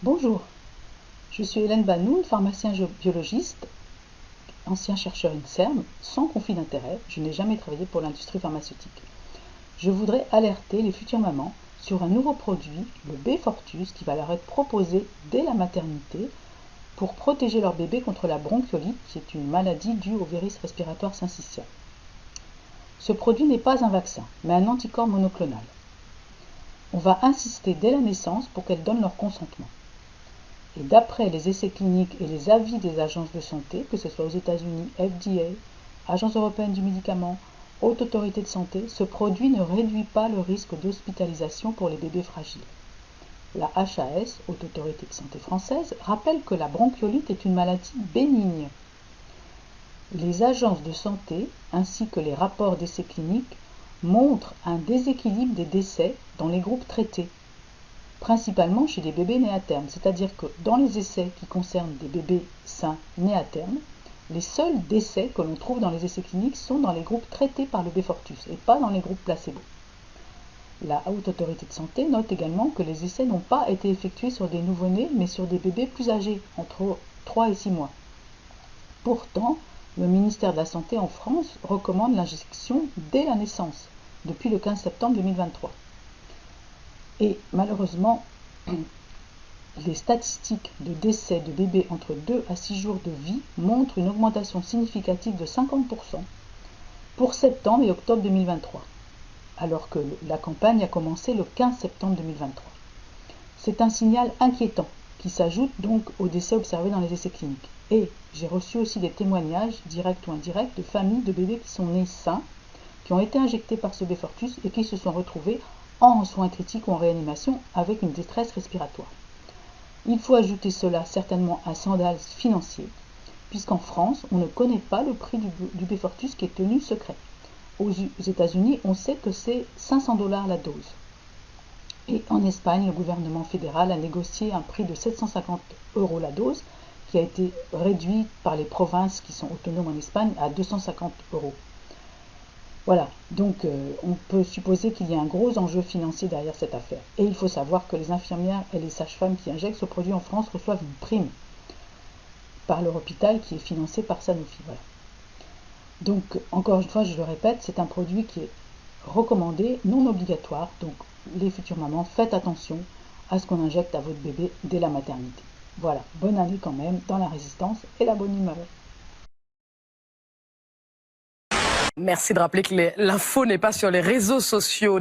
Bonjour, je suis Hélène Banoun, pharmacien biologiste, ancien chercheur INSERM, sans conflit d'intérêt. Je n'ai jamais travaillé pour l'industrie pharmaceutique. Je voudrais alerter les futures mamans sur un nouveau produit, le Beyfortus, qui va leur être proposé dès la maternité pour protéger leur bébé contre la bronchiolite, qui est une maladie due au virus respiratoire syncytial. Ce produit n'est pas un vaccin, mais un anticorps monoclonal. On va insister dès la naissance pour qu'elles donnent leur consentement. Et d'après les essais cliniques et les avis des agences de santé, que ce soit aux États-Unis, FDA, Agence européenne du médicament, Haute Autorité de santé, ce produit ne réduit pas le risque d'hospitalisation pour les bébés fragiles. La HAS, Haute Autorité de santé française, rappelle que la bronchiolite est une maladie bénigne. Les agences de santé, ainsi que les rapports d'essais cliniques, montrent un déséquilibre des décès dans les groupes traités, principalement chez les bébés nés à terme, c'est-à-dire que dans les essais qui concernent des bébés sains nés à terme, les seuls décès que l'on trouve dans les essais cliniques sont dans les groupes traités par le Beyfortus et pas dans les groupes placebo. La Haute Autorité de santé note également que les essais n'ont pas été effectués sur des nouveau-nés, mais sur des bébés plus âgés, entre 3 et 6 mois. Pourtant, le ministère de la Santé en France recommande l'injection dès la naissance, depuis le 15 septembre 2023. Et malheureusement, les statistiques de décès de bébés entre 2 à 6 jours de vie montrent une augmentation significative de 50% pour septembre et octobre 2023, alors que la campagne a commencé le 15 septembre 2023. C'est un signal inquiétant qui s'ajoute donc aux décès observés dans les essais cliniques. Et j'ai reçu aussi des témoignages, directs ou indirects, de familles de bébés qui sont nés sains, qui ont été injectés par ce Beyfortus et qui se sont retrouvés en soins critiques ou en réanimation avec une détresse respiratoire. Il faut ajouter cela certainement à scandale financier, puisqu'en France, on ne connaît pas le prix du Beyfortus qui est tenu secret. Aux États-Unis, on sait que c'est 500 $ la dose. Et en Espagne, le gouvernement fédéral a négocié un prix de 750 € la dose, qui a été réduit par les provinces qui sont autonomes en Espagne à 250 €. Voilà, donc on peut supposer qu'il y a un gros enjeu financier derrière cette affaire. Et il faut savoir que les infirmières et les sages-femmes qui injectent ce produit en France reçoivent une prime par leur hôpital qui est financé par Sanofi. Voilà. Donc, encore une fois, je le répète, c'est un produit qui est recommandé, non obligatoire. Donc, les futures mamans, faites attention à ce qu'on injecte à votre bébé dès la maternité. Voilà, bonne année quand même, dans la résistance et la bonne humeur. Merci de rappeler que l'info n'est pas sur les réseaux sociaux.